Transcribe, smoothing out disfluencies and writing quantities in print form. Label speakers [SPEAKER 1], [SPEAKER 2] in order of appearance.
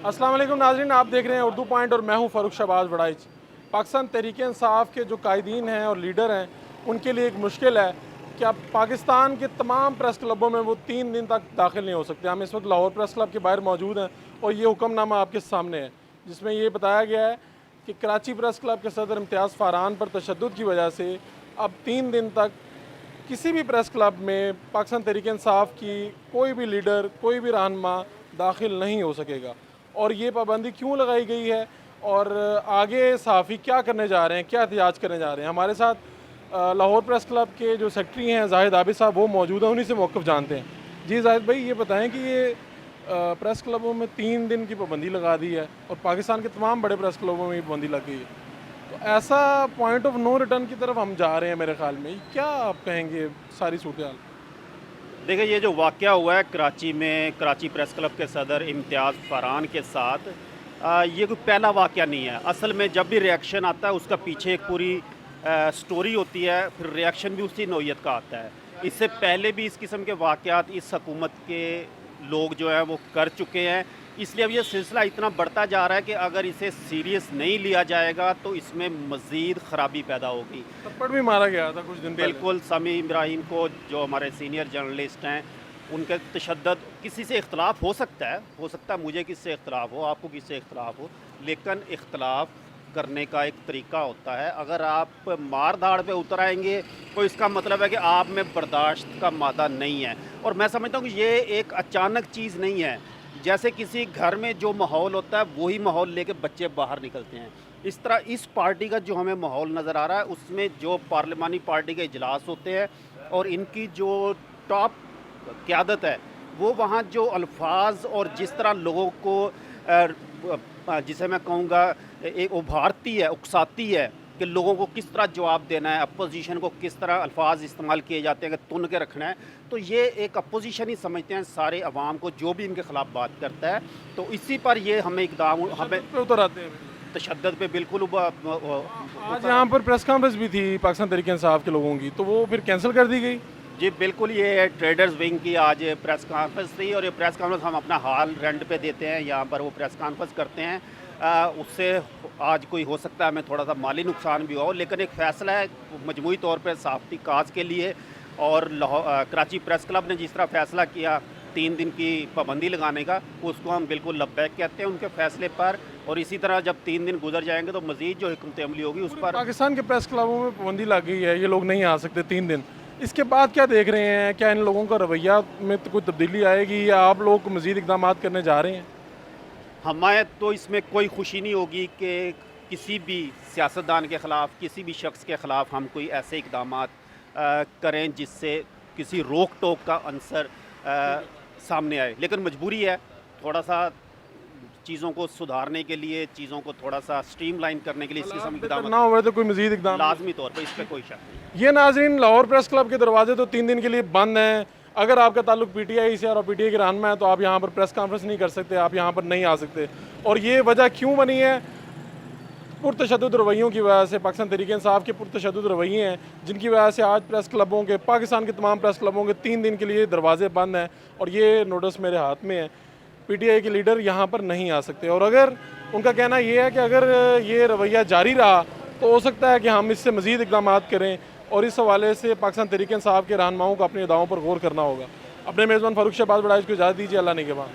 [SPEAKER 1] अस्सलाम वालेकुम नाज़रीन, आप देख रहे हैं उर्दू पॉइंट और मैं हूं फ़ारूक शहबाज वड़ाइच। पाकिस्तान तहरीक-ए-इंसाफ के जो कायदीन हैं और लीडर हैं, उनके लिए एक मुश्किल है कि अब पाकिस्तान के तमाम प्रेस क्लबों में वो 3 दिन तक दाखिल नहीं हो सकते। हम इस वक्त लाहौर प्रेस क्लब के बाहर मौजूद हैं और ये हुक्मनामा आपके सामने है, जिसमें ये बताया गया है कि कराची प्रेस क्लब के सदर इम्तियाज़ फ़ारान पर तशद्दुद की वजह से अब 3 दिन तक किसी भी प्रेस क्लब में पाकिस्तान तहरीक-ए-इंसाफ की कोई भी लीडर, कोई भी रहनुमा दाखिल नहीं हो सकेगा। और ये पाबंदी क्यों लगाई गई है और आगे सहाफ़ी क्या करने जा रहे हैं, क्या एहतिजाज करने जा रहे हैं। हमारे साथ लाहौर प्रेस क्लब के जो सेक्रेटरी हैं जाहिद आबिद साहब, वो मौजूद हैं, उन्हीं से मौक़िफ़ जानते हैं। जी जाहिद भाई, ये बताएं कि ये प्रेस क्लबों में 3 दिन की पाबंदी लगा दी है और पाकिस्तान के तमाम बड़े प्रेस क्लबों में ये पाबंदी लग गई है, तो ऐसा पॉइंट ऑफ नो रिटर्न की तरफ हम जा रहे हैं मेरे ख्याल में। क्या आप कहेंगे सारी सूरत हाल?
[SPEAKER 2] देखिए, ये जो वाक़या हुआ है कराची में, कराची प्रेस क्लब के सदर इम्तियाज़ फ़ारान के साथ, ये कोई पहला वाक़या नहीं है। असल में जब भी रिएक्शन आता है उसका पीछे एक पूरी स्टोरी होती है, फिर रिएक्शन भी उसी नौइयत का आता है। इससे पहले भी इस किस्म के वाक़यात इस हुकूमत के लोग जो हैं वो कर चुके हैं। इसलिए अब ये सिलसिला इतना बढ़ता जा रहा है कि अगर इसे सीरियस नहीं लिया जाएगा तो इसमें मज़ीद ख़राबी पैदा होगी।
[SPEAKER 1] थप्पड़ भी मारा गया था कुछ दिन पहले।
[SPEAKER 2] बिल्कुल, समी इब्राहिम को, जो हमारे सीनियर जर्नलिस्ट हैं, उनके तशद्दुद, किसी से इख्तलाफ हो सकता है मुझे किससे इख्तलाफ हो, आपको किससे इख्तलाफ हो, लेकिन इख्तलाफ करने का एक तरीका होता है। अगर आप मार धाड़ पे उतर आएंगे तो इसका मतलब है कि आप में बर्दाश्त का मादा नहीं है। और मैं समझता हूँ कि ये एक अचानक चीज़ नहीं है। जैसे किसी घर में जो माहौल होता है वही माहौल लेके बच्चे बाहर निकलते हैं, इस तरह इस पार्टी का जो हमें माहौल नज़र आ रहा है, उसमें जो पार्लिमानी पार्टी के इजलास होते हैं और इनकी जो टॉप क़यादत है, वो वहाँ जो अल्फाज और जिस तरह लोगों को जिसे मैं कहूँगा एक उभारती है, उकसाती है कि लोगों को किस तरह जवाब देना है, अपोजिशन को किस तरह अल्फाज इस्तेमाल किए जाते हैं कि तुन के रखना है, तो ये एक अपोजिशन ही समझते हैं सारे अवाम को जो भी इनके ख़िलाफ़ बात करता है। तो इसी पर ये हमें इकदाम हमें
[SPEAKER 1] उतर आते हैं।
[SPEAKER 2] तशद्दुद पे बिल्कुल
[SPEAKER 1] आज यहाँ पर प्रेस कॉन्फ्रेंस भी थी पाकिस्तान तहरीक इंसाफ के लोगों की, तो वो फिर कैंसिल कर दी गई।
[SPEAKER 2] जी बिल्कुल, ये ट्रेडर्स विंग की आज प्रेस कॉन्फ्रेंस थी और ये प्रेस कॉन्फ्रेंस हम अपना हाल रेंट पे देते हैं, यहाँ पर वो प्रेस कॉन्फ्रेंस करते हैं। उससे आज कोई हो सकता है हमें थोड़ा सा माली नुकसान भी हो, लेकिन एक फ़ैसला है मजमूई तौर पर सहाफ़ती काज के लिए। और कराची प्रेस क्लब ने जिस तरह फ़ैसला किया 3 दिन की पाबंदी लगाने का, उसको हम बिल्कुल लब्बैक कहते हैं उनके फ़ैसले पर। और इसी तरह जब 3 दिन गुजर जाएंगे तो मज़ीद जो हिकमत अमली होगी उस पर।
[SPEAKER 1] पाकिस्तान के प्रेस क्लबों में पाबंदी लग गई है, ये लोग नहीं आ सकते 3 दिन। इसके बाद क्या देख रहे हैं? क्या इन लोगों का रवैया में तो कोई तब्दीली आएगी या आप लोग मज़ीद इक़दाम करने जा रहे हैं?
[SPEAKER 2] हमें तो इसमें कोई खुशी नहीं होगी कि किसी भी सियासतदान के ख़िलाफ़, किसी भी शख्स के ख़िलाफ़ हम कोई ऐसे इक़दाम करें जिससे किसी रोक टोक का अंसर सामने आए। लेकिन मजबूरी है, थोड़ा सा चीज़ों को सुधारने के लिए, चीज़ों को थोड़ा सा स्ट्रीमलाइन करने के लिए इस किस्म के इक़दाम
[SPEAKER 1] ना हुए तो कोई मज़ीद इक़दाम
[SPEAKER 2] लाजमी तौर पर, इस पर कोई शक नहीं।
[SPEAKER 1] ये नाज़रीन, लाहौर प्रेस क्लब के दरवाजे तो 3 दिन के लिए बंद हैं। अगर आपका ताल्लुक PTI से और PTI के रहनुमा है तो आप यहाँ पर प्रेस कॉन्फ्रेंस नहीं कर सकते, आप यहाँ पर नहीं आ सकते। और ये वजह क्यों बनी है? पुरतशद्दुद रवैयों की वजह से, पाकिस्तान तहरीक इंसाफ के पुरतशद्दुद रवैये हैं जिनकी वजह से आज प्रेस क्लबों के, पाकिस्तान के तमाम प्रेस क्लबों के 3 दिन के लिए दरवाजे बंद हैं। और ये नोटिस मेरे हाथ में है, PTI के लीडर यहाँ पर नहीं आ सकते। और अगर उनका कहना ये है कि अगर ये रवैया जारी रहा तो हो सकता है कि हम इससे मज़ीद इक़दाम करें, और इस हवाले से पाकिस्तान तहरीक इंसाफ के रहनुमाओं को अपनी अदाओं पर गौर करना होगा। अपने मेज़बान फ़ारूक शहबाज वड़ाइच को इजाज़त दीजिए। अल्लाह निगहबान।